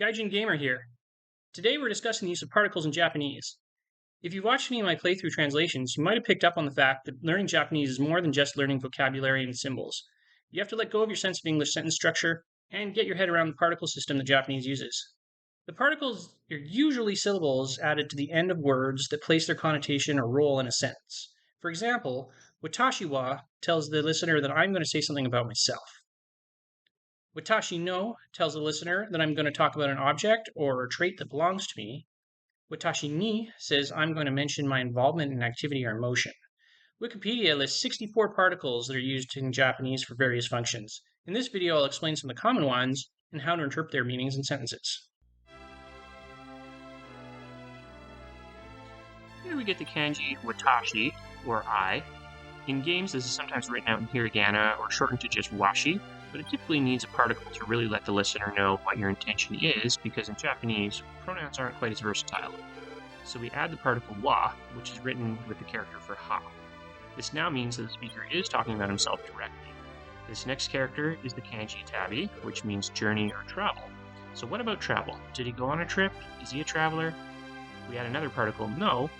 Gaijin Gamer here. Today we're discussing the use of particles in Japanese. If you've watched any of my playthrough translations, you might have picked up on the fact that learning Japanese is more than just learning vocabulary and symbols. You have to let go of your sense of English sentence structure and get your head around the particle system that Japanese uses. The particles are usually syllables added to the end of words that place their connotation or role in a sentence. For example, watashi wa tells the listener that I'm going to say something about myself. Watashi no tells the listener that I'm going to talk about an object or a trait that belongs to me. Watashi ni says I'm going to mention my involvement in activity or emotion. Wikipedia lists 64 particles that are used in Japanese for various functions. In this video, I'll explain some of the common ones and how to interpret their meanings in sentences. Here we get the kanji watashi, or I. In games, this is sometimes written out in hiragana or shortened to just washi, but it typically needs a particle to really let the listener know what your intention is, because in Japanese, pronouns aren't quite as versatile. So we add the particle wa, which is written with the character for ha. This now means that the speaker is talking about himself directly. This next character is the kanji tabi, which means journey or travel. So what about travel? Did he go on a trip? Is he a traveler? We add another particle no,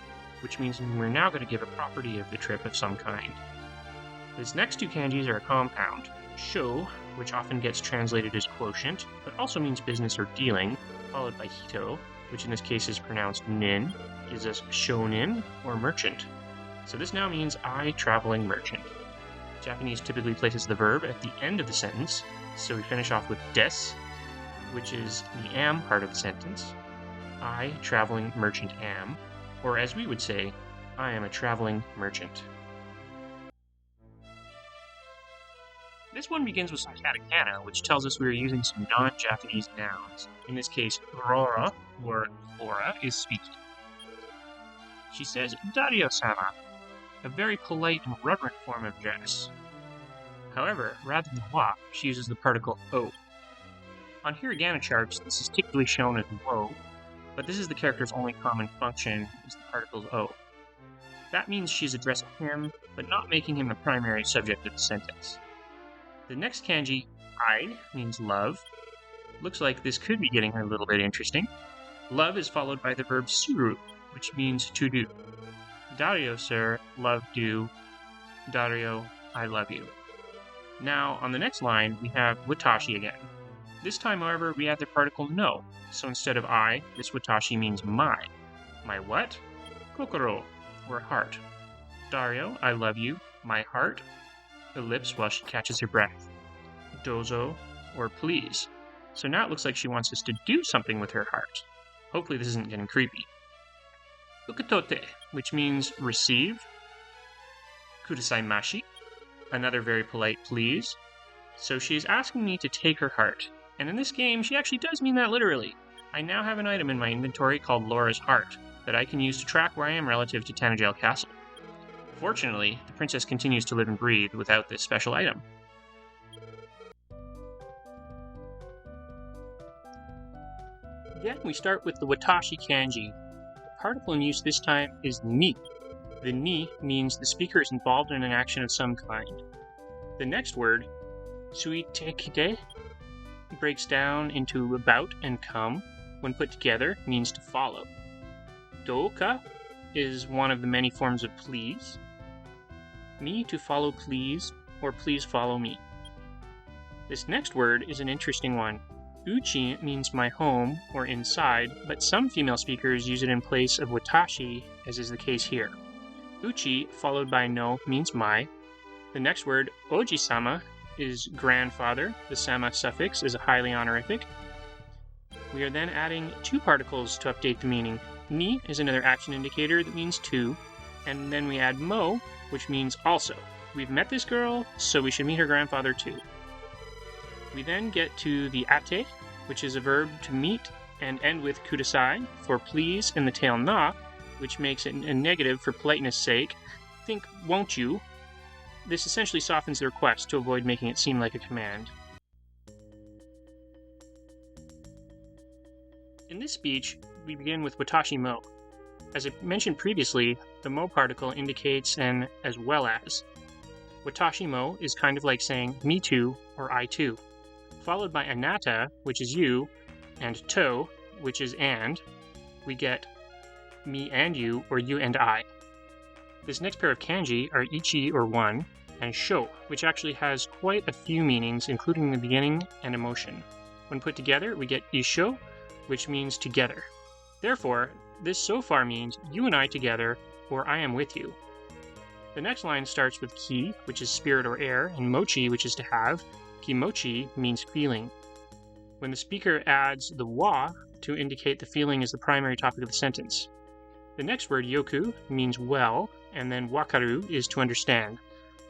which means we're now going to give a property of the trip of some kind. These next two kanjis are a compound. Sho, which often gets translated as quotient, but also means business or dealing, followed by hito, which in this case is pronounced nin, gives us shonin, or merchant. So this now means I, traveling merchant. Japanese typically places the verb at the end of the sentence, so we finish off with des, which is the am part of the sentence. I, traveling merchant am, or as we would say, I am a traveling merchant. This one begins with some katakana, which tells us we are using some non-Japanese nouns. In this case, Aurora, or Laura, is speaking. She says, Dario-sama, a very polite and reverent form of address. However, rather than wa, she uses the particle o. On hiragana charts, this is typically shown as wo, but this is the character's only common function, is the particle o. That means she's addressing him, but not making him the primary subject of the sentence. The next kanji, I, means love. Looks like this could be getting a little bit interesting. Love is followed by the verb suru, which means to do. Dario, sir, love do. Dario, I love you. Now, on the next line, we have watashi again. This time, however, we add the particle no. So instead of I, this watashi means my. My what? Kokoro, or heart. Dario, I love you. My heart. Ellipse while she catches her breath. Dozo, or please. So now it looks like she wants us to do something with her heart. Hopefully this isn't getting creepy. Ukatote, which means receive. Kudasaimashi, another very polite please. So she's asking me to take her heart. And in this game, she actually does mean that literally. I now have an item in my inventory called Laura's Heart that I can use to track where I am relative to Tanajale Castle. Fortunately, the princess continues to live and breathe without this special item. Again, we start with the watashi kanji. The particle in use this time is ni. The ni means the speaker is involved in an action of some kind. The next word, tsuitekite, breaks down into about and come. When put together, means to follow. Douka is one of the many forms of please. Me to follow please, or please follow me. This next word is an interesting one. Uchi means my home, or inside, but some female speakers use it in place of watashi, as is the case here. Uchi, followed by no, means my. The next word, oji-sama, is grandfather. The sama suffix is a highly honorific. We are then adding two particles to update the meaning. Ni is another action indicator that means to, and then we add mo, which means also. We've met this girl, so we should meet her grandfather too. We then get to the ate, which is a verb to meet, and end with kudasai for please and the tail na, which makes it a negative for politeness sake. Think won't you. This essentially softens the request to avoid making it seem like a command. In this speech, we begin with watashi mo. As I mentioned previously, the mo particle indicates an as well as. Watashi mo is kind of like saying me too or I too. followed by anata, which is you, and to, which is and, we get me and you, or you and I. This next pair of kanji are ichi, or one, and sho, which actually has quite a few meanings, including the beginning and emotion. When put together, we get isho, which means together. Therefore, this so far means you and I together, or I am with you. The next line starts with ki, which is spirit or air, and mochi, which is to have. Kimochi means feeling. When the speaker adds the wa to indicate the feeling is the primary topic of the sentence. The next word, yoku, means well, and then wakaru is to understand.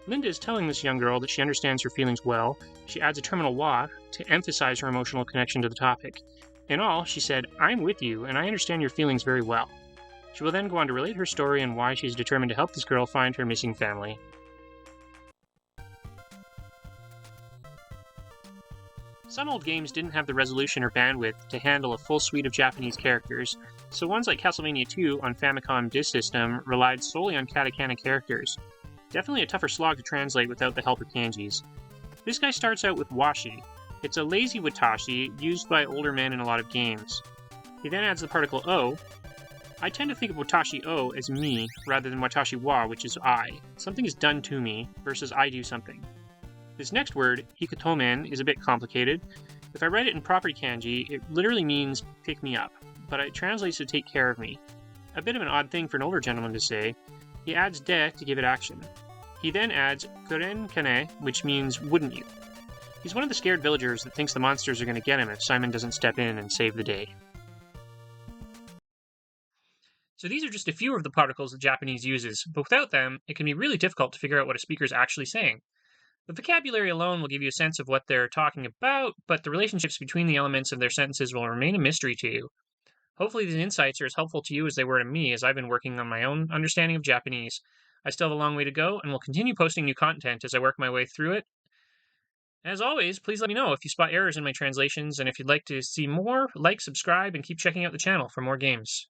Linda is telling this young girl that she understands her feelings well. She adds a terminal wa to emphasize her emotional connection to the topic. In all, she said, I'm with you, and I understand your feelings very well. She will then go on to relate her story and why she is determined to help this girl find her missing family. Some old games didn't have the resolution or bandwidth to handle a full suite of Japanese characters, so ones like Castlevania 2 on Famicom Disk System relied solely on katakana characters. Definitely a tougher slog to translate without the help of kanjis. This guy starts out with washi. It's a lazy watashi used by older men in a lot of games. He then adds the particle o. I tend to think of watashi o as me, rather than watashi wa, which is I. Something is done to me, versus I do something. This next word, hikotomen, is a bit complicated. If I write it in proper kanji, it literally means pick me up, but it translates to take care of me. A bit of an odd thing for an older gentleman to say. He adds de to give it action. He then adds kuren kane, which means wouldn't you. He's one of the scared villagers that thinks the monsters are going to get him if Simon doesn't step in and save the day. So these are just a few of the particles that Japanese uses, but without them, it can be really difficult to figure out what a speaker is actually saying. The vocabulary alone will give you a sense of what they're talking about, but the relationships between the elements of their sentences will remain a mystery to you. Hopefully these insights are as helpful to you as they were to me as I've been working on my own understanding of Japanese. I still have a long way to go, and will continue posting new content as I work my way through it. As always, please let me know if you spot errors in my translations, and if you'd like to see more, like, subscribe, and keep checking out the channel for more games.